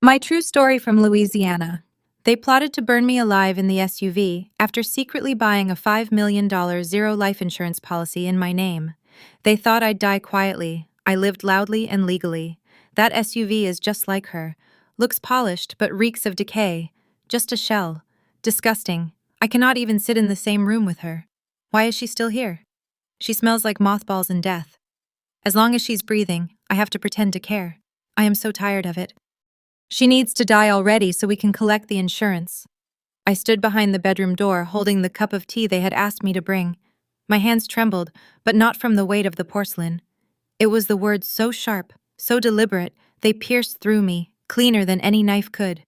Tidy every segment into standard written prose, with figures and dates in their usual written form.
My true story from Louisiana. They plotted to burn me alive in the SUV after secretly buying a $5 million zero life insurance policy in my name. They thought I'd die quietly. I lived loudly and legally. That SUV is just like her. Looks polished but reeks of decay. Just a shell. Disgusting. I cannot even sit in the same room with her. Why is she still here? She smells like mothballs and death. As long as she's breathing, I have to pretend to care. I am so tired of it. She needs to die already so we can collect the insurance. I stood behind the bedroom door holding the cup of tea they had asked me to bring. My hands trembled, but not from the weight of the porcelain. It was the words so sharp, so deliberate, they pierced through me, cleaner than any knife could.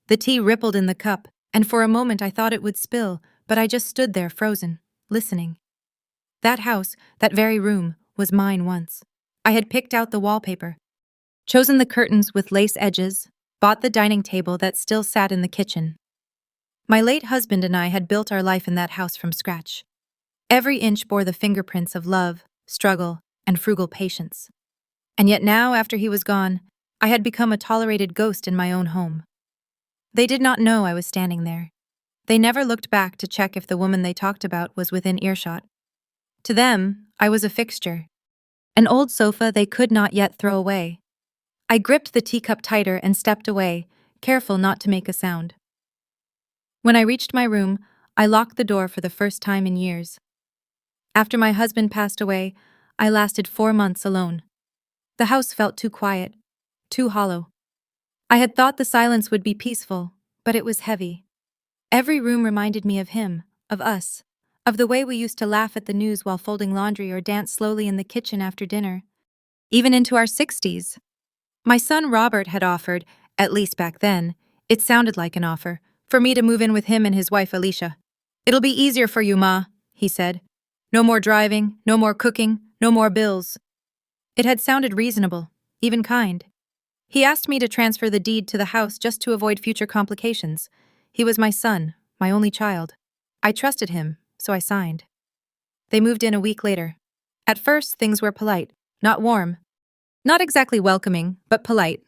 The tea rippled in the cup, and for a moment I thought it would spill, but I just stood there frozen, listening. That house, that very room, was mine once. I had picked out the wallpaper, chosen the curtains with lace edges, bought the dining table that still sat in the kitchen. My late husband and I had built our life in that house from scratch. Every inch bore the fingerprints of love, struggle, and frugal patience. And yet now, after he was gone, I had become a tolerated ghost in my own home. They did not know I was standing there. They never looked back to check if the woman they talked about was within earshot. To them, I was a fixture, an old sofa they could not yet throw away. I gripped the teacup tighter and stepped away, careful not to make a sound. When I reached my room, I locked the door for the first time in years. After my husband passed away, I lasted 4 months alone. The house felt too quiet, too hollow. I had thought the silence would be peaceful, but it was heavy. Every room reminded me of him, of us, of the way we used to laugh at the news while folding laundry or dance slowly in the kitchen after dinner. Even into our 60s. My son Robert had offered, at least back then, it sounded like an offer, for me to move in with him and his wife Alicia. "It'll be easier for you, Ma," he said. "No more driving, no more cooking, no more bills." It had sounded reasonable, even kind. He asked me to transfer the deed to the house just to avoid future complications. He was my son, my only child. I trusted him, so I signed. They moved in a week later. At first, things were polite, not warm. Not exactly welcoming, but polite.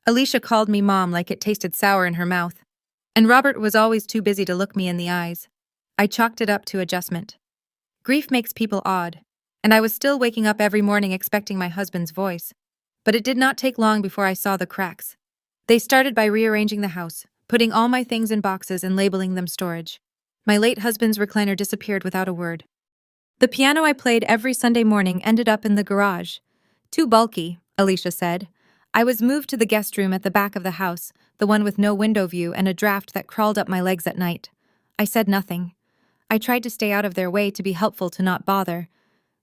Alicia called me Mom like it tasted sour in her mouth. And Robert was always too busy to look me in the eyes. I chalked it up to adjustment. Grief makes people odd, and I was still waking up every morning expecting my husband's voice. But it did not take long before I saw the cracks. They started by rearranging the house, putting all my things in boxes and labeling them storage. My late husband's recliner disappeared without a word. The piano I played every Sunday morning ended up in the garage. "Too bulky," Alicia said. I was moved to the guest room at the back of the house, the one with no window view and a draft that crawled up my legs at night. I said nothing. I tried to stay out of their way to be helpful to not bother.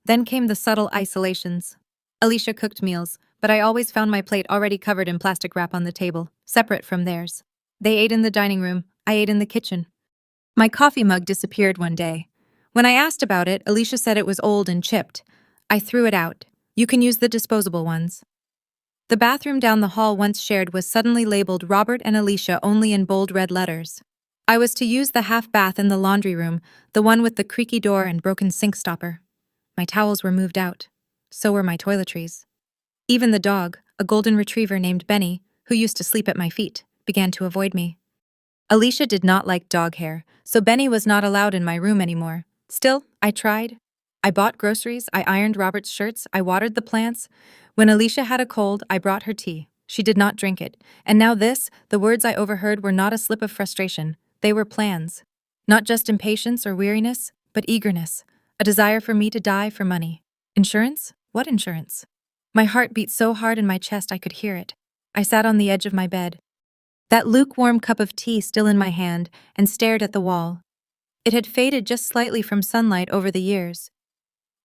Then came the subtle isolations. Alicia cooked meals, but I always found my plate already covered in plastic wrap on the table, separate from theirs. They ate in the dining room, I ate in the kitchen. My coffee mug disappeared one day. When I asked about it, Alicia said it was old and chipped. I threw it out. "You can use the disposable ones." The bathroom down the hall once shared was suddenly labeled Robert and Alicia only in bold red letters. I was to use the half bath in the laundry room, the one with the creaky door and broken sink stopper. My towels were moved out. So were my toiletries. Even the dog, a golden retriever named Benny, who used to sleep at my feet, began to avoid me. Alicia did not like dog hair, so Benny was not allowed in my room anymore. Still, I tried. I bought groceries, I ironed Robert's shirts, I watered the plants. When Alicia had a cold, I brought her tea. She did not drink it. And now this, the words I overheard were not a slip of frustration. They were plans. Not just impatience or weariness, but eagerness. A desire for me to die for money. Insurance? What insurance? My heart beat so hard in my chest I could hear it. I sat on the edge of my bed, that lukewarm cup of tea still in my hand, and stared at the wall. It had faded just slightly from sunlight over the years.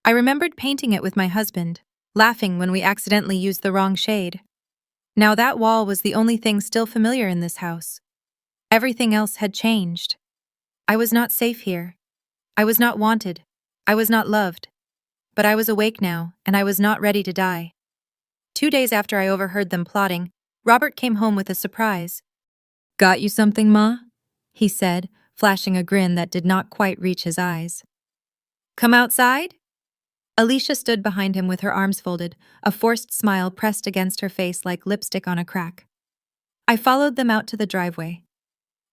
I remembered painting it with my husband, laughing when we accidentally used the wrong shade. Now that wall was the only thing still familiar in this house. Everything else had changed. I was not safe here. I was not wanted. I was not loved. But I was awake now, and I was not ready to die. 2 days after I overheard them plotting, Robert came home with a surprise. "Got you something, Ma?" he said, flashing a grin that did not quite reach his eyes. "Come outside?" Alicia stood behind him with her arms folded, a forced smile pressed against her face like lipstick on a crack. I followed them out to the driveway.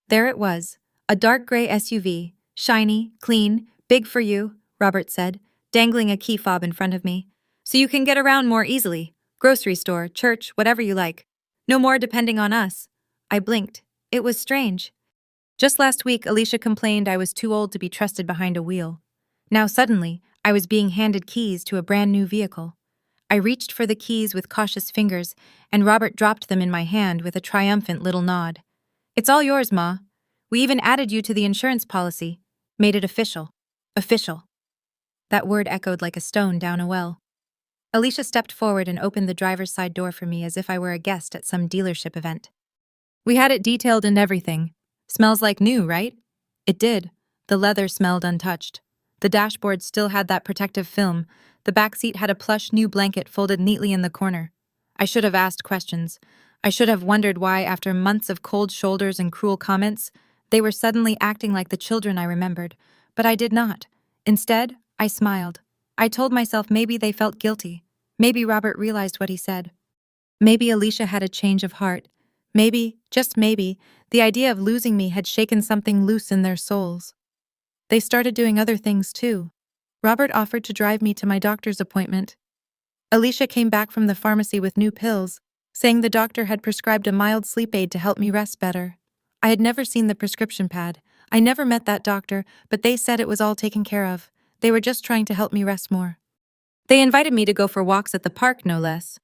There it was, a dark gray SUV, shiny, clean, big for you, Robert said, dangling a key fob in front of me. So you can get around more easily. Grocery store, church, whatever you like. No more depending on us. I blinked. It was strange. Just last week, Alicia complained I was too old to be trusted behind a wheel. Now suddenly, I was being handed keys to a brand new vehicle. I reached for the keys with cautious fingers, and Robert dropped them in my hand with a triumphant little nod. It's all yours, Ma. We even added you to the insurance policy. Made it official. Official. That word echoed like a stone down a well. Alicia stepped forward and opened the driver's side door for me as if I were a guest at some dealership event. We had it detailed and everything. Smells like new, right? It did. The leather smelled untouched. The dashboard still had that protective film. The back seat had a plush new blanket folded neatly in the corner. I should have asked questions. I should have wondered why, after months of cold shoulders and cruel comments, they were suddenly acting like the children I remembered. But I did not. Instead, I smiled. I told myself maybe they felt guilty. Maybe Robert realized what he said. Maybe Alicia had a change of heart. Maybe, just maybe, the idea of losing me had shaken something loose in their souls. They started doing other things too. Robert offered to drive me to my doctor's appointment. Alicia came back from the pharmacy with new pills, saying the doctor had prescribed a mild sleep aid to help me rest better. I had never seen the prescription pad. I never met that doctor, but they said it was all taken care of. They were just trying to help me rest more. They invited me to go for walks at the park, no less.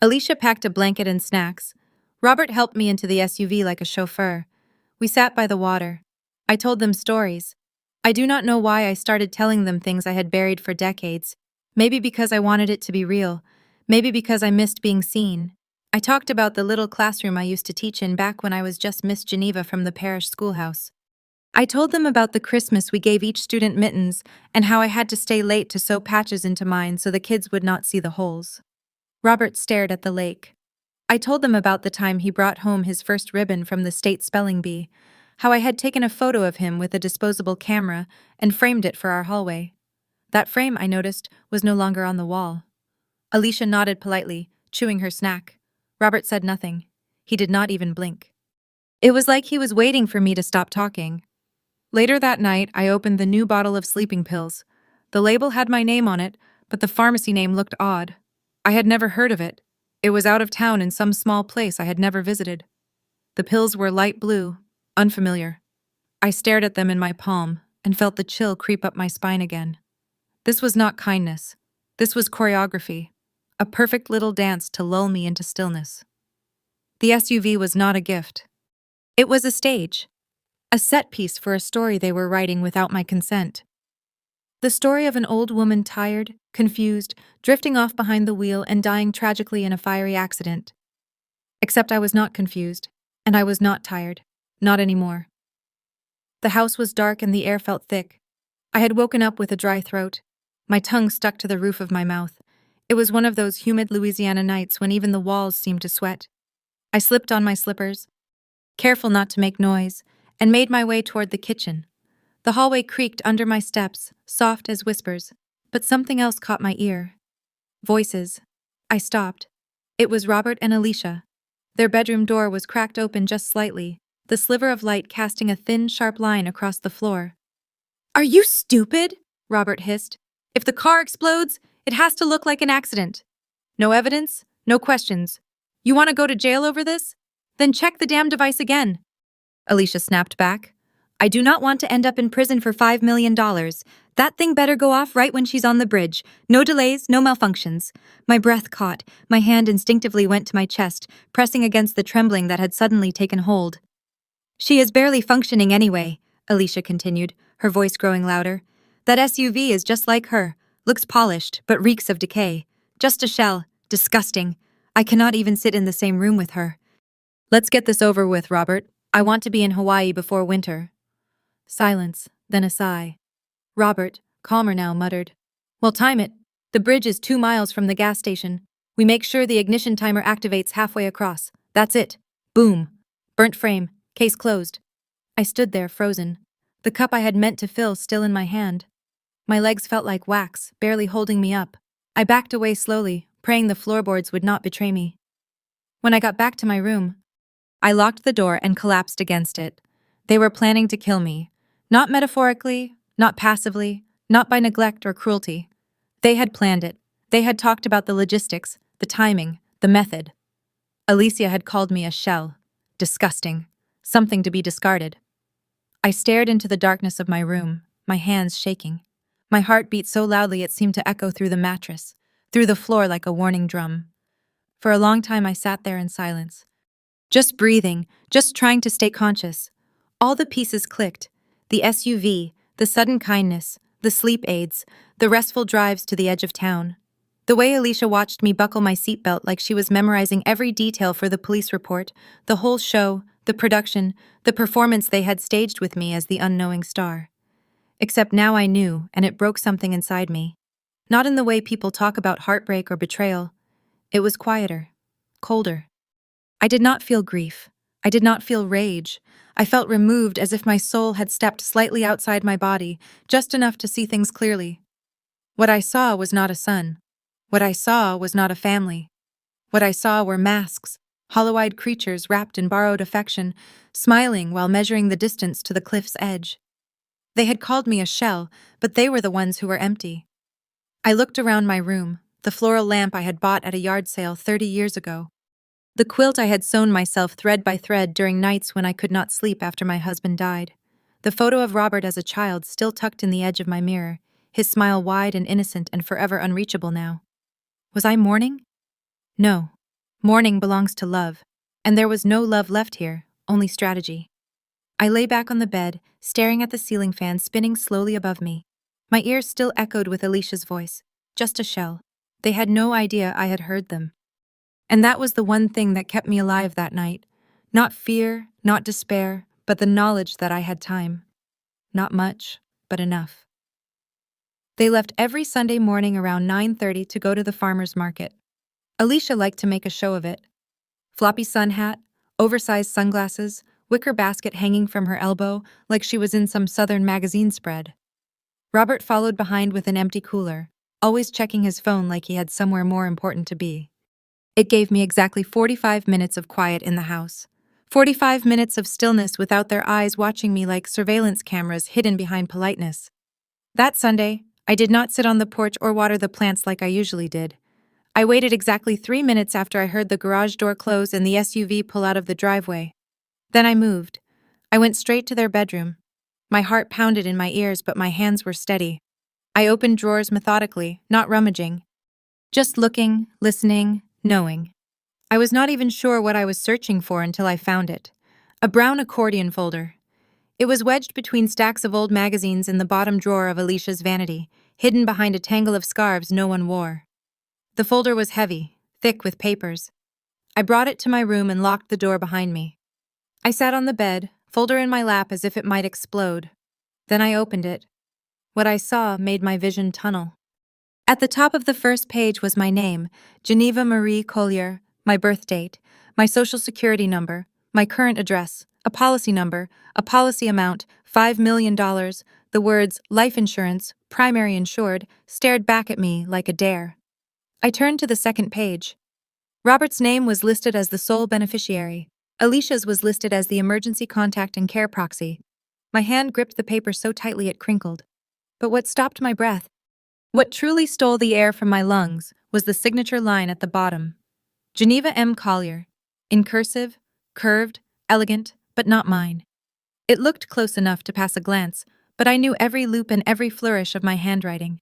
Alicia packed a blanket and snacks. Robert helped me into the SUV like a chauffeur. We sat by the water. I told them stories. I do not know why I started telling them things I had buried for decades. Maybe because I wanted it to be real. Maybe because I missed being seen. I talked about the little classroom I used to teach in back when I was just Miss Geneva from the parish schoolhouse. I told them about the Christmas we gave each student mittens and how I had to stay late to sew patches into mine so the kids would not see the holes. Robert stared at the lake. I told them about the time he brought home his first ribbon from the state spelling bee, how I had taken a photo of him with a disposable camera and framed it for our hallway. That frame, I noticed, was no longer on the wall. Alicia nodded politely, chewing her snack. Robert said nothing. He did not even blink. It was like he was waiting for me to stop talking. Later that night, I opened the new bottle of sleeping pills. The label had my name on it, but the pharmacy name looked odd. I had never heard of it. It was out of town in some small place I had never visited. The pills were light blue, unfamiliar. I stared at them in my palm and felt the chill creep up my spine again. This was not kindness. This was choreography, a perfect little dance to lull me into stillness. The SUV was not a gift. It was a stage, a set piece for a story they were writing without my consent. The story of an old woman tired, confused, drifting off behind the wheel and dying tragically in a fiery accident. Except I was not confused, and I was not tired. Not anymore. The house was dark and the air felt thick. I had woken up with a dry throat. My tongue stuck to the roof of my mouth. It was one of those humid Louisiana nights when even the walls seemed to sweat. I slipped on my slippers, careful not to make noise, and made my way toward the kitchen. The hallway creaked under my steps, soft as whispers, but something else caught my ear. Voices. I stopped. It was Robert and Alicia. Their bedroom door was cracked open just slightly, the sliver of light casting a thin, sharp line across the floor. "Are you stupid?" Robert hissed. "If the car explodes, it has to look like an accident. No evidence, no questions. You want to go to jail over this? Then check the damn device again." Alicia snapped back. "I do not want to end up in prison for $5 million. That thing better go off right when she's on the bridge. No delays, no malfunctions." My breath caught. My hand instinctively went to my chest, pressing against the trembling that had suddenly taken hold. "She is barely functioning anyway," Alicia continued, her voice growing louder. "That SUV is just like her. Looks polished, but reeks of decay. Just a shell. Disgusting. I cannot even sit in the same room with her. Let's get this over with, Robert. I want to be in Hawaii before winter." Silence, then a sigh. Robert, calmer now, muttered, "Well, time it. The bridge is 2 miles from the gas station. We make sure the ignition timer activates halfway across. That's it. Boom. Burnt frame. Case closed." I stood there, frozen. The cup I had meant to fill still in my hand. My legs felt like wax, barely holding me up. I backed away slowly, praying the floorboards would not betray me. When I got back to my room, I locked the door and collapsed against it. They were planning to kill me. Not metaphorically, not passively, not by neglect or cruelty. They had planned it. They had talked about the logistics, the timing, the method. Alicia had called me a shell. Disgusting. Something to be discarded. I stared into the darkness of my room, my hands shaking. My heart beat so loudly it seemed to echo through the mattress, through the floor like a warning drum. For a long time I sat there in silence. Just breathing, just trying to stay conscious. All the pieces clicked. The SUV, the sudden kindness, the sleep aids, the restful drives to the edge of town. The way Alicia watched me buckle my seatbelt like she was memorizing every detail for the police report, the whole show, the production, the performance they had staged with me as the unknowing star. Except now I knew, and it broke something inside me. Not in the way people talk about heartbreak or betrayal. It was quieter, colder. I did not feel grief. I did not feel rage. I felt removed as if my soul had stepped slightly outside my body, just enough to see things clearly. What I saw was not a son. What I saw was not a family. What I saw were masks, hollow-eyed creatures wrapped in borrowed affection, smiling while measuring the distance to the cliff's edge. They had called me a shell, but they were the ones who were empty. I looked around my room, the floral lamp I had bought at a yard sale 30 years ago. The quilt I had sewn myself thread by thread during nights when I could not sleep after my husband died. The photo of Robert as a child still tucked in the edge of my mirror, his smile wide and innocent and forever unreachable now. Was I mourning? No. Mourning belongs to love, and there was no love left here, only strategy. I lay back on the bed, staring at the ceiling fan spinning slowly above me. My ears still echoed with Alicia's voice. Just a shell. They had no idea I had heard them. And that was the one thing that kept me alive that night. Not fear, not despair, but the knowledge that I had time. Not much, but enough. They left every Sunday morning around 9:30 to go to the farmer's market. Alicia liked to make a show of it. Floppy sun hat, oversized sunglasses, wicker basket hanging from her elbow like she was in some southern magazine spread. Robert followed behind with an empty cooler, always checking his phone like he had somewhere more important to be. It gave me exactly 45 minutes of quiet in the house. 45 minutes of stillness without their eyes watching me like surveillance cameras hidden behind politeness. That Sunday, I did not sit on the porch or water the plants like I usually did. I waited exactly 3 minutes after I heard the garage door close and the SUV pull out of the driveway. Then I moved. I went straight to their bedroom. My heart pounded in my ears, but my hands were steady. I opened drawers methodically, not rummaging. Just looking, listening, knowing. I was not even sure what I was searching for until I found it. A brown accordion folder. It was wedged between stacks of old magazines in the bottom drawer of Alicia's vanity, hidden behind a tangle of scarves no one wore. The folder was heavy, thick with papers. I brought it to my room and locked the door behind me. I sat on the bed, folder in my lap as if it might explode. Then I opened it. What I saw made my vision tunnel. At the top of the first page was my name, Geneva Marie Collier, my birth date, my social security number, my current address, a policy number, a policy amount, $5 million. The words life insurance, primary insured, stared back at me like a dare. I turned to the second page. Robert's name was listed as the sole beneficiary. Alicia's was listed as the emergency contact and care proxy. My hand gripped the paper so tightly it crinkled. But what stopped my breath? What truly stole the air from my lungs was the signature line at the bottom. Geneva M. Collier. In cursive, curved, elegant, but not mine. It looked close enough to pass a glance, but I knew every loop and every flourish of my handwriting.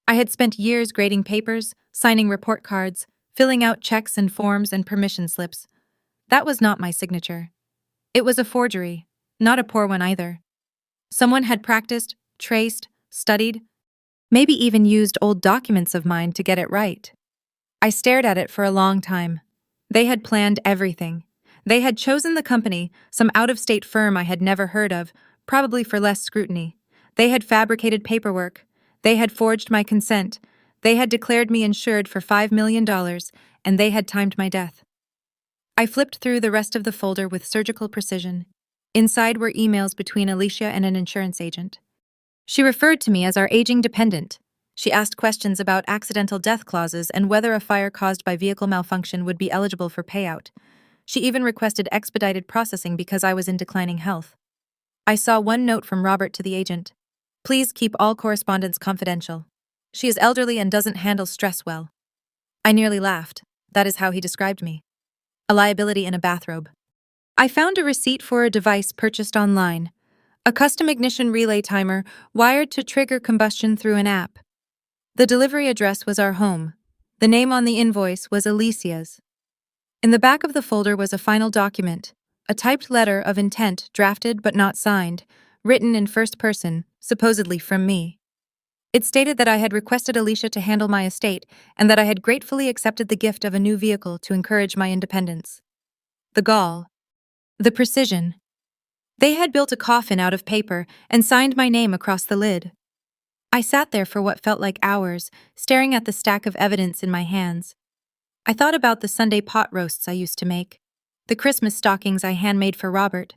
I had spent years grading papers, signing report cards, filling out checks and forms and permission slips. That was not my signature. It was a forgery, not a poor one either. Someone had practiced, traced, studied, maybe even used old documents of mine to get it right. I stared at it for a long time. They had planned everything. They had chosen the company, some out-of-state firm I had never heard of, probably for less scrutiny. They had fabricated paperwork. They had forged my consent. They had declared me insured for $5 million, and they had timed my death. I flipped through the rest of the folder with surgical precision. Inside were emails between Alicia and an insurance agent. She referred to me as our aging dependent. She asked questions about accidental death clauses and whether a fire caused by vehicle malfunction would be eligible for payout. She even requested expedited processing because I was in declining health. I saw one note from Robert to the agent. Please keep all correspondence confidential. She is elderly and doesn't handle stress well. I nearly laughed. That is how he described me. A liability in a bathrobe. I found a receipt for a device purchased online. A custom ignition relay timer wired to trigger combustion through an app. The delivery address was our home. The name on the invoice was Alicia's. In the back of the folder was a final document, a typed letter of intent drafted but not signed, written in first person, supposedly from me. It stated that I had requested Alicia to handle my estate and that I had gratefully accepted the gift of a new vehicle to encourage my independence. The gall. The precision. They had built a coffin out of paper and signed my name across the lid. I sat there for what felt like hours, staring at the stack of evidence in my hands. I thought about the Sunday pot roasts I used to make, the Christmas stockings I handmade for Robert,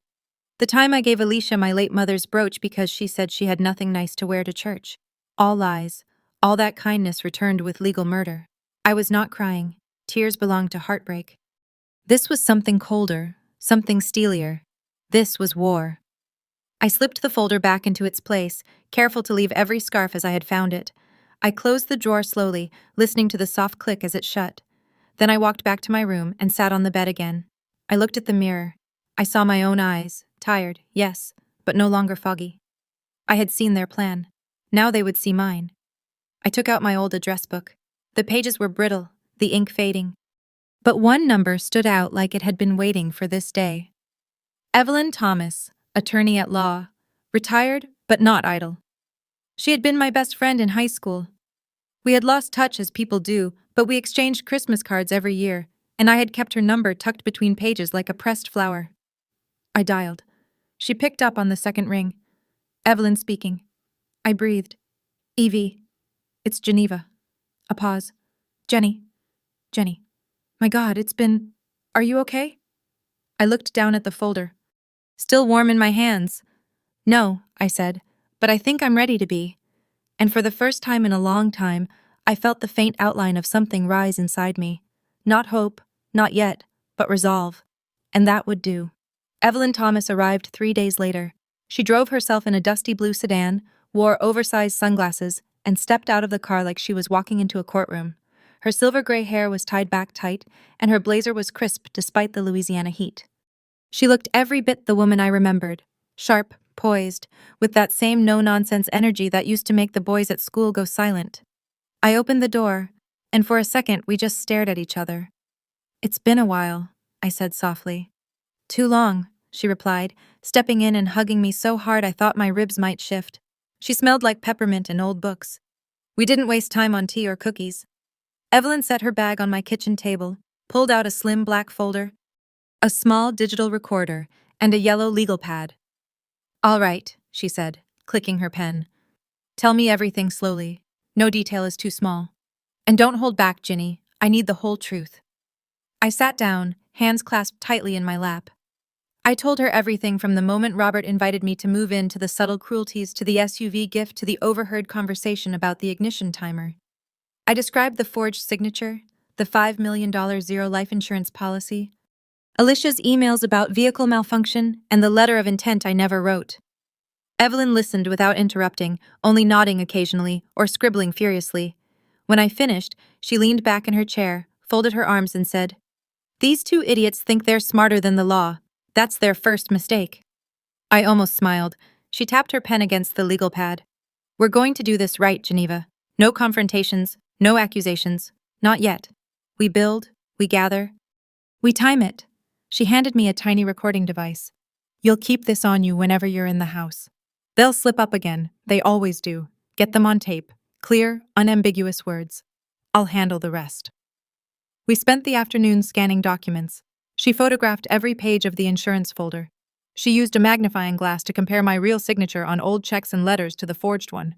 the time I gave Alicia my late mother's brooch because she said she had nothing nice to wear to church. All lies. All that kindness returned with legal murder. I was not crying. Tears belonged to heartbreak. This was something colder, something steelier. This was war. I slipped the folder back into its place, careful to leave every scarf as I had found it. I closed the drawer slowly, listening to the soft click as it shut. Then I walked back to my room and sat on the bed again. I looked at the mirror. I saw my own eyes, tired, yes, but no longer foggy. I had seen their plan. Now they would see mine. I took out my old address book. The pages were brittle, the ink fading. But one number stood out like it had been waiting for this day. Evelyn Thomas, attorney at law, retired but not idle. She had been my best friend in high school. We had lost touch as people do, but we exchanged Christmas cards every year, and I had kept her number tucked between pages like a pressed flower. I dialed. She picked up on the second ring. Evelyn speaking. I breathed. Evie. It's Geneva. A pause. Jenny. Jenny. My God, it's been... Are you okay? I looked down at the folder. Still warm in my hands. No, I said, but I think I'm ready to be. And for the first time in a long time, I felt the faint outline of something rise inside me. Not hope, not yet, but resolve. And that would do. Evelyn Thomas arrived 3 days later. She drove herself in a dusty blue sedan, wore oversized sunglasses, and stepped out of the car like she was walking into a courtroom. Her silver-gray hair was tied back tight, and her blazer was crisp despite the Louisiana heat. She looked every bit the woman I remembered, sharp, poised, with that same no-nonsense energy that used to make the boys at school go silent. I opened the door, and for a second we just stared at each other. It's been a while, I said softly. Too long, she replied, stepping in and hugging me so hard I thought my ribs might shift. She smelled like peppermint and old books. We didn't waste time on tea or cookies. Evelyn set her bag on my kitchen table, pulled out a slim black folder, a small digital recorder, and a yellow legal pad. All right, she said, clicking her pen. Tell me everything slowly. No detail is too small. And don't hold back, Ginny. I need the whole truth. I sat down, hands clasped tightly in my lap. I told her everything from the moment Robert invited me to move in to the subtle cruelties to the SUV gift to the overheard conversation about the ignition timer. I described the forged signature, the $5 million zero life insurance policy, Alicia's emails about vehicle malfunction, and the letter of intent I never wrote. Evelyn listened without interrupting, only nodding occasionally or scribbling furiously. When I finished, she leaned back in her chair, folded her arms and said, "These two idiots think they're smarter than the law. That's their first mistake." I almost smiled. She tapped her pen against the legal pad. "We're going to do this right, Geneva. No confrontations, no accusations. Not yet. We build, we gather, we time it." She handed me a tiny recording device. "You'll keep this on you whenever you're in the house. They'll slip up again. They always do. Get them on tape. Clear, unambiguous words. I'll handle the rest." We spent the afternoon scanning documents. She photographed every page of the insurance folder. She used a magnifying glass to compare my real signature on old checks and letters to the forged one.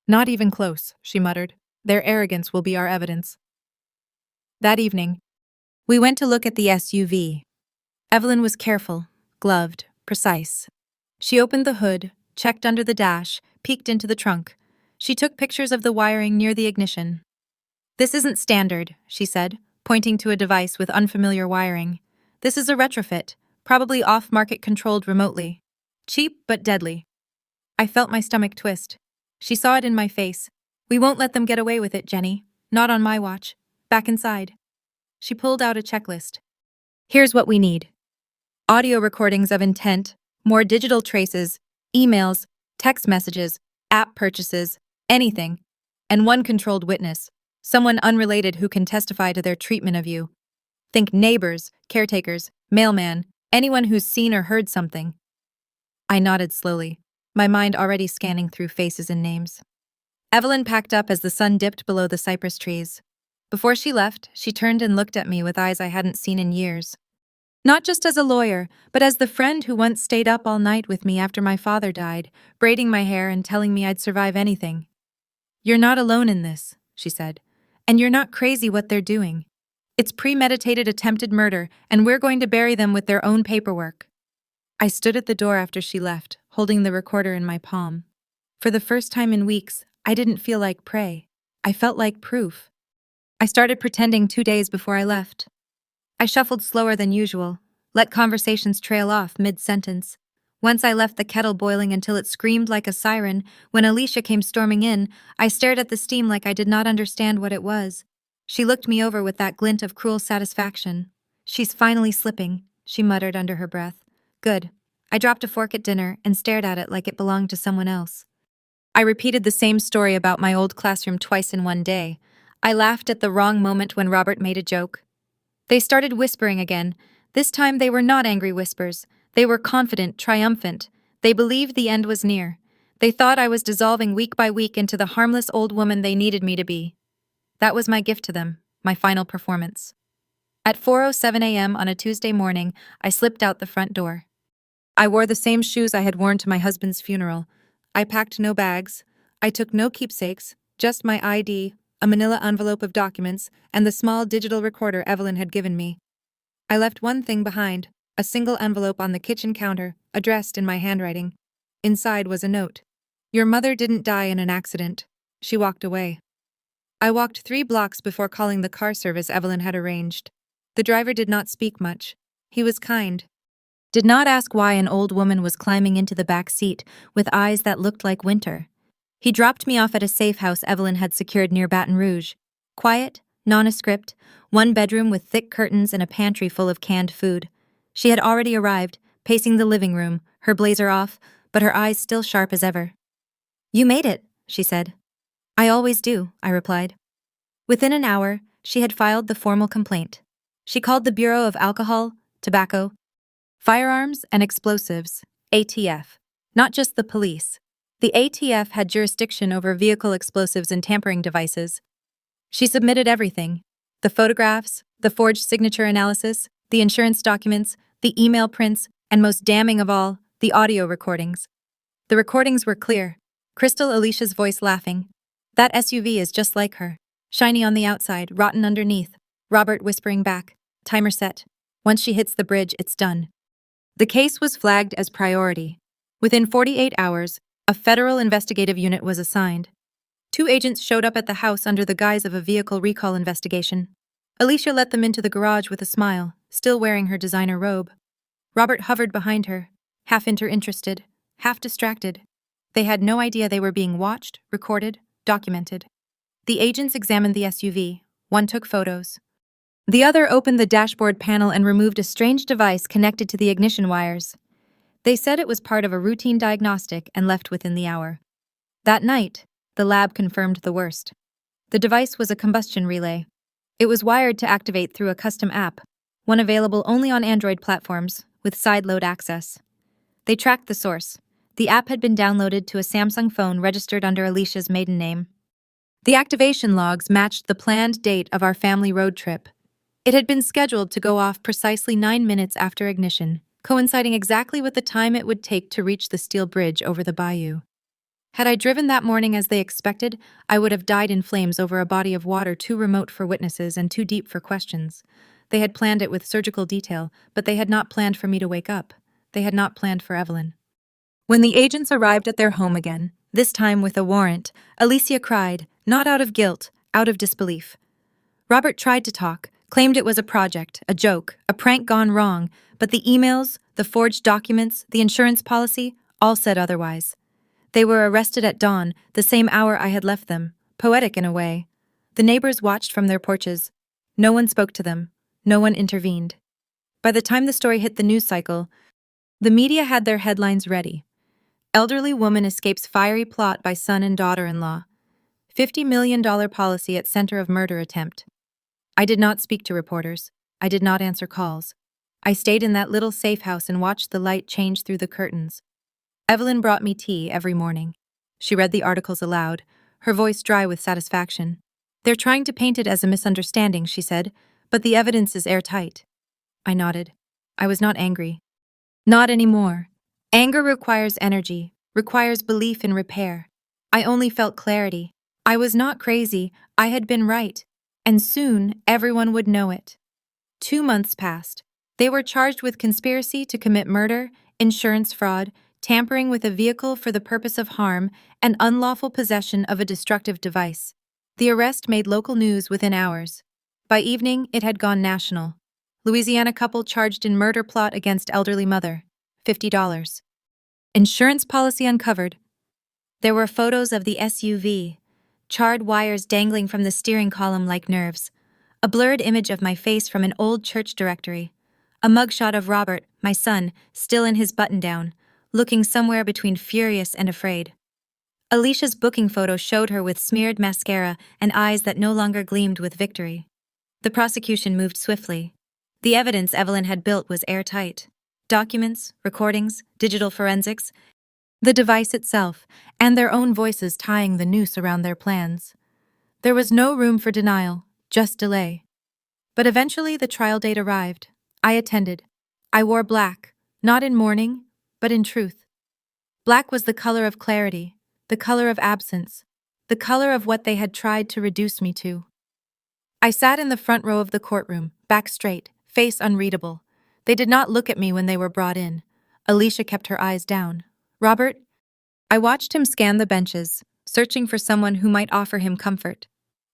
"Not even close," she muttered. "Their arrogance will be our evidence." That evening, we went to look at the SUV. Evelyn was careful, gloved, precise. She opened the hood, checked under the dash, peeked into the trunk. She took pictures of the wiring near the ignition. "This isn't standard," she said, pointing to a device with unfamiliar wiring. This is a retrofit, probably off-market controlled remotely. Cheap but deadly. I felt my stomach twist. She saw it in my face. We won't let them get away with it, Jenny. Not on my watch. Back inside. She pulled out a checklist. Here's what we need. Audio recordings of intent, more digital traces, emails, text messages, app purchases, anything. And one controlled witness, someone unrelated who can testify to their treatment of you. Think neighbors, caretakers, mailman, anyone who's seen or heard something. I nodded slowly, my mind already scanning through faces and names. Evelyn packed up as the sun dipped below the cypress trees. Before she left, she turned and looked at me with eyes I hadn't seen in years. Not just as a lawyer, but as the friend who once stayed up all night with me after my father died, braiding my hair and telling me I'd survive anything. You're not alone in this, she said. And you're not crazy what they're doing. It's premeditated attempted murder, and we're going to bury them with their own paperwork. I stood at the door after she left, holding the recorder in my palm. For the first time in weeks, I didn't feel like prey. I felt like proof. I started pretending 2 days before I left. I shuffled slower than usual, let conversations trail off mid-sentence. Once I left the kettle boiling until it screamed like a siren. When Alicia came storming in, I stared at the steam like I did not understand what it was. She looked me over with that glint of cruel satisfaction. She's finally slipping, she muttered under her breath. Good. I dropped a fork at dinner and stared at it like it belonged to someone else. I repeated the same story about my old classroom twice in one day. I laughed at the wrong moment when Robert made a joke. They started whispering again. This time they were not angry whispers. They were confident, triumphant. They believed the end was near. They thought I was dissolving week by week into the harmless old woman they needed me to be. That was my gift to them, my final performance. At 4:07 a.m. on a Tuesday morning, I slipped out the front door. I wore the same shoes I had worn to my husband's funeral. I packed no bags. I took no keepsakes, just my ID, a manila envelope of documents, and the small digital recorder Evelyn had given me. I left one thing behind, a single envelope on the kitchen counter, addressed in my handwriting. Inside was a note. Your mother didn't die in an accident. She walked away. I walked 3 blocks before calling the car service Evelyn had arranged. The driver did not speak much. He was kind. Did not ask why an old woman was climbing into the back seat with eyes that looked like winter. He dropped me off at a safe house Evelyn had secured near Baton Rouge. Quiet, nondescript, 1 bedroom with thick curtains and a pantry full of canned food. She had already arrived, pacing the living room, her blazer off, but her eyes still sharp as ever. You made it, she said. I always do, I replied. Within an hour, she had filed the formal complaint. She called the Bureau of Alcohol, Tobacco, Firearms and Explosives, ATF, not just the police. The ATF had jurisdiction over vehicle explosives and tampering devices. She submitted everything: the photographs, the forged signature analysis, the insurance documents, the email prints, and most damning of all, the audio recordings. The recordings were clear. Crystal Alicia's voice laughing. That SUV is just like her. Shiny on the outside, rotten underneath. Robert whispering back. Timer set. Once she hits the bridge, it's done. The case was flagged as priority. Within 48 hours, a federal investigative unit was assigned. 2 agents showed up at the house under the guise of a vehicle recall investigation. Alicia let them into the garage with a smile, still wearing her designer robe. Robert hovered behind her, half interested, half distracted. They had no idea they were being watched, recorded, documented. The agents examined the SUV. One took photos. The other opened the dashboard panel and removed a strange device connected to the ignition wires. They said it was part of a routine diagnostic and left within the hour. That night, the lab confirmed the worst. The device was a combustion relay. It was wired to activate through a custom app, one available only on Android platforms, with sideload access. They tracked the source. The app had been downloaded to a Samsung phone registered under Alicia's maiden name. The activation logs matched the planned date of our family road trip. It had been scheduled to go off precisely 9 minutes after ignition, coinciding exactly with the time it would take to reach the steel bridge over the bayou. Had I driven that morning as they expected, I would have died in flames over a body of water too remote for witnesses and too deep for questions. They had planned it with surgical detail, but they had not planned for me to wake up. They had not planned for Evelyn. When the agents arrived at their home again, this time with a warrant, Alicia cried, not out of guilt, out of disbelief. Robert tried to talk, claimed it was a project, a joke, a prank gone wrong, but the emails, the forged documents, the insurance policy, all said otherwise. They were arrested at dawn, the same hour I had left them, poetic in a way. The neighbors watched from their porches. No one spoke to them. No one intervened. By the time the story hit the news cycle, the media had their headlines ready. Elderly woman escapes fiery plot by son and daughter-in-law. $50 million policy at center of murder attempt. I did not speak to reporters. I did not answer calls. I stayed in that little safe house and watched the light change through the curtains. Evelyn brought me tea every morning. She read the articles aloud, her voice dry with satisfaction. They're trying to paint it as a misunderstanding, she said, but the evidence is airtight. I nodded. I was not angry. Not anymore. Anger requires energy, requires belief in repair. I only felt clarity. I was not crazy, I had been right. And soon, everyone would know it. 2 months passed. They were charged with conspiracy to commit murder, insurance fraud, tampering with a vehicle for the purpose of harm, and unlawful possession of a destructive device. The arrest made local news within hours. By evening, it had gone national. Louisiana couple charged in murder plot against elderly mother. $50. Insurance policy uncovered. There were photos of the SUV, charred wires dangling from the steering column like nerves, a blurred image of my face from an old church directory, a mugshot of Robert, my son, still in his button-down, looking somewhere between furious and afraid. Alicia's booking photo showed her with smeared mascara and eyes that no longer gleamed with victory. The prosecution moved swiftly. The evidence Evelyn had built was airtight. Documents, recordings, digital forensics, the device itself, and their own voices tying the noose around their plans. There was no room for denial, just delay. But eventually the trial date arrived. I attended. I wore black, not in mourning, but in truth. Black was the color of clarity, the color of absence, the color of what they had tried to reduce me to. I sat in the front row of the courtroom, back straight, face unreadable. They did not look at me when they were brought in. Alicia kept her eyes down. Robert? I watched him scan the benches, searching for someone who might offer him comfort.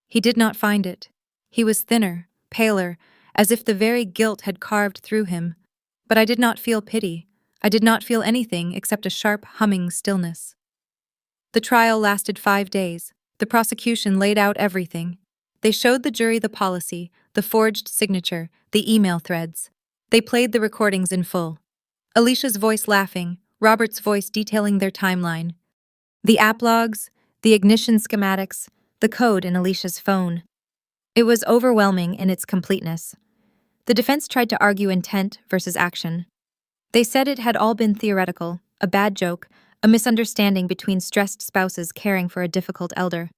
He did not find it. He was thinner, paler, as if the very guilt had carved through him. But I did not feel pity. I did not feel anything except a sharp, humming stillness. The trial lasted 5 days. The prosecution laid out everything. They showed the jury the policy, the forged signature, the email threads. They played the recordings in full. Alicia's voice laughing, Robert's voice detailing their timeline. The app logs, the ignition schematics, the code in Alicia's phone. It was overwhelming in its completeness. The defense tried to argue intent versus action. They said it had all been theoretical, a bad joke, a misunderstanding between stressed spouses caring for a difficult elder.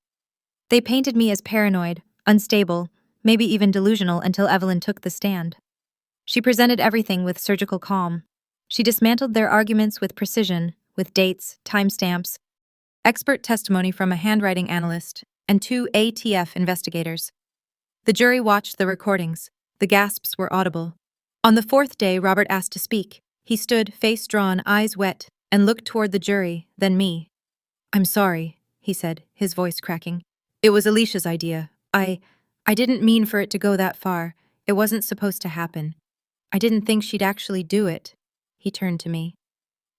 They painted me as paranoid, unstable, maybe even delusional until Evelyn took the stand. She presented everything with surgical calm. She dismantled their arguments with precision, with dates, timestamps, expert testimony from a handwriting analyst, and 2 ATF investigators. The jury watched the recordings. The gasps were audible. On the 4th day, Robert asked to speak. He stood, face drawn, eyes wet, and looked toward the jury, then me. "I'm sorry," he said, his voice cracking. "It was Alicia's idea. I didn't mean for it to go that far. It wasn't supposed to happen. I didn't think she'd actually do it." He turned to me.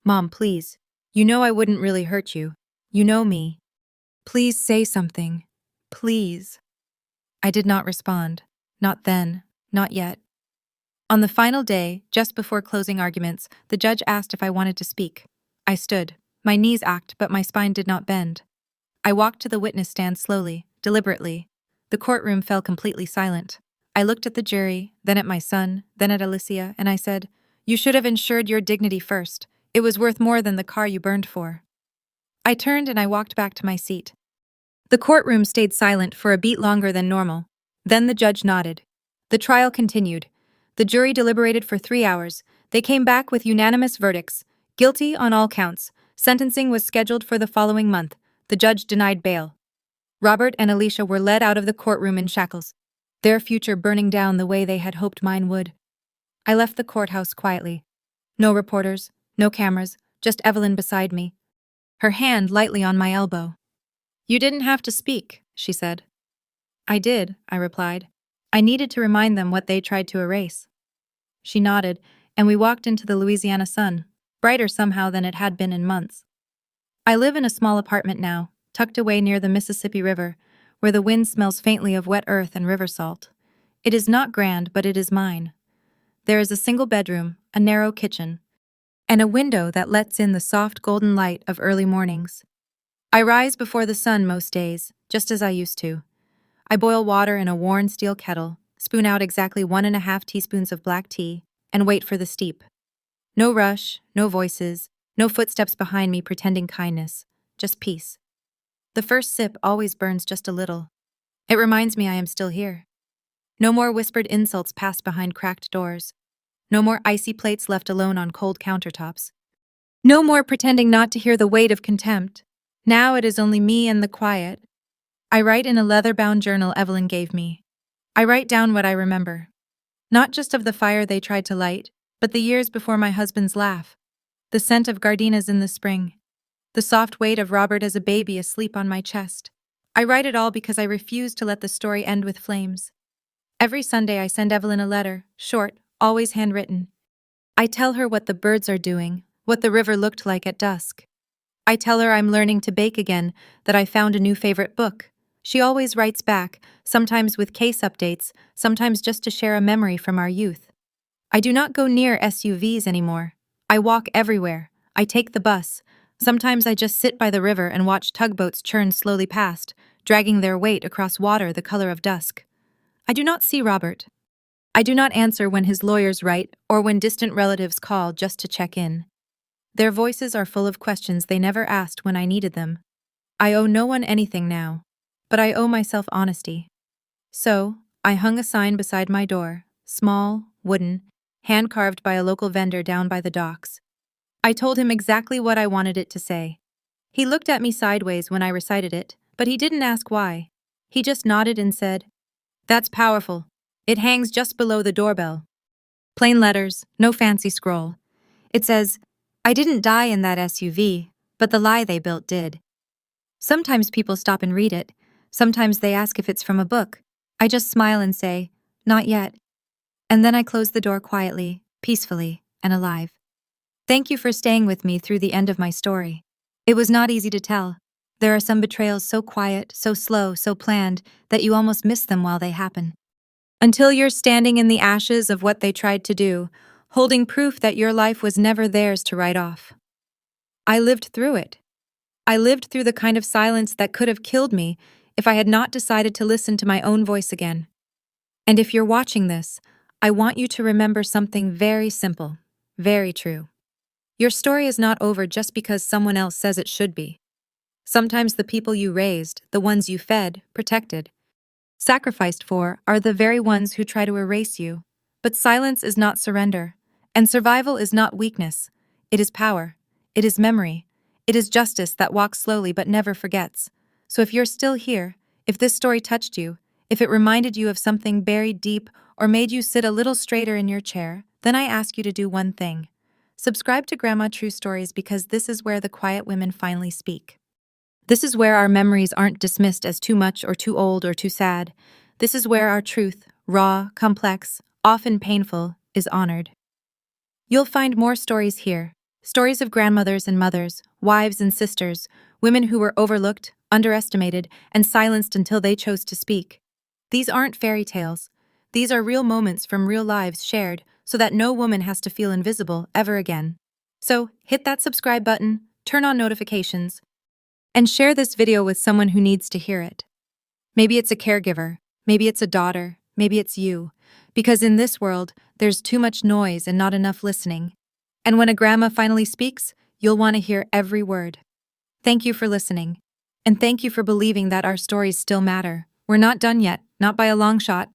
"Mom, please. You know I wouldn't really hurt you. You know me. Please say something. Please." I did not respond. Not then. Not yet. On the final day, just before closing arguments, the judge asked if I wanted to speak. I stood. My knees ached, but my spine did not bend. I walked to the witness stand slowly, deliberately. The courtroom fell completely silent. I looked at the jury, then at my son, then at Alicia, and I said, "You should have insured your dignity first. It was worth more than the car you burned for." I turned and I walked back to my seat. The courtroom stayed silent for a beat longer than normal. Then the judge nodded. The trial continued. The jury deliberated for 3 hours. They came back with unanimous verdicts. Guilty on all counts. Sentencing was scheduled for the following month. The judge denied bail. Robert and Alicia were led out of the courtroom in shackles, their future burning down the way they had hoped mine would. I left the courthouse quietly. No reporters, no cameras, just Evelyn beside me, her hand lightly on my elbow. "You didn't have to speak," she said. "I did," I replied. I needed to remind them what they tried to erase. She nodded, and we walked into the Louisiana sun, brighter somehow than it had been in months. I live in a small apartment now, tucked away near the Mississippi River, where the wind smells faintly of wet earth and river salt. It is not grand, but it is mine. There is a single bedroom, a narrow kitchen, and a window that lets in the soft golden light of early mornings. I rise before the sun most days, just as I used to. I boil water in a worn steel kettle, spoon out exactly 1.5 teaspoons of black tea, and wait for the steep. No rush, no voices, no footsteps behind me pretending kindness, just peace. The first sip always burns just a little. It reminds me I am still here. No more whispered insults passed behind cracked doors. No more icy plates left alone on cold countertops. No more pretending not to hear the weight of contempt. Now it is only me and the quiet. I write in a leather-bound journal Evelyn gave me. I write down what I remember. Not just of the fire they tried to light, but the years before my husband's laugh. The scent of gardenias in the spring. The soft weight of Robert as a baby asleep on my chest. I write it all because I refuse to let the story end with flames. Every Sunday I send Evelyn a letter, short, always handwritten. I tell her what the birds are doing, what the river looked like at dusk. I tell her I'm learning to bake again, that I found a new favorite book. She always writes back, sometimes with case updates, sometimes just to share a memory from our youth. I do not go near SUVs anymore. I walk everywhere. I take the bus. Sometimes I just sit by the river and watch tugboats churn slowly past, dragging their weight across water the color of dusk. I do not see Robert. I do not answer when his lawyers write or when distant relatives call just to check in. Their voices are full of questions they never asked when I needed them. I owe no one anything now, but I owe myself honesty. So, I hung a sign beside my door, small, wooden, hand-carved by a local vendor down by the docks. I told him exactly what I wanted it to say. He looked at me sideways when I recited it, but he didn't ask why. He just nodded and said, "That's powerful. It hangs just below the doorbell. Plain letters, no fancy scroll. It says, 'I didn't die in that SUV, but the lie they built did.'" Sometimes people stop and read it. Sometimes they ask if it's from a book. I just smile and say, "Not yet." And then I close the door quietly, peacefully, and alive. Thank you for staying with me through the end of my story. It was not easy to tell. There are some betrayals so quiet, so slow, so planned, that you almost miss them while they happen. Until you're standing in the ashes of what they tried to do, holding proof that your life was never theirs to write off. I lived through it. I lived through the kind of silence that could have killed me if I had not decided to listen to my own voice again. And if you're watching this, I want you to remember something very simple, very true. Your story is not over just because someone else says it should be. Sometimes the people you raised, the ones you fed, protected, sacrificed for, are the very ones who try to erase you. But silence is not surrender, and survival is not weakness. It is power. It is memory. It is justice that walks slowly but never forgets. So if you're still here, if this story touched you, if it reminded you of something buried deep or made you sit a little straighter in your chair, then I ask you to do one thing. Subscribe to Grandma True Stories, because this is where the quiet women finally speak. This is where our memories aren't dismissed as too much or too old or too sad. This is where our truth, raw, complex, often painful, is honored. You'll find more stories here. Stories of grandmothers and mothers, wives and sisters, women who were overlooked, underestimated, and silenced until they chose to speak. These aren't fairy tales. These are real moments from real lives shared so that no woman has to feel invisible ever again. So, hit that subscribe button, turn on notifications, and share this video with someone who needs to hear it. Maybe it's a caregiver, maybe it's a daughter, maybe it's you. Because in this world, there's too much noise and not enough listening. And when a grandma finally speaks, you'll want to hear every word. Thank you for listening. And thank you for believing that our stories still matter. We're not done yet, not by a long shot.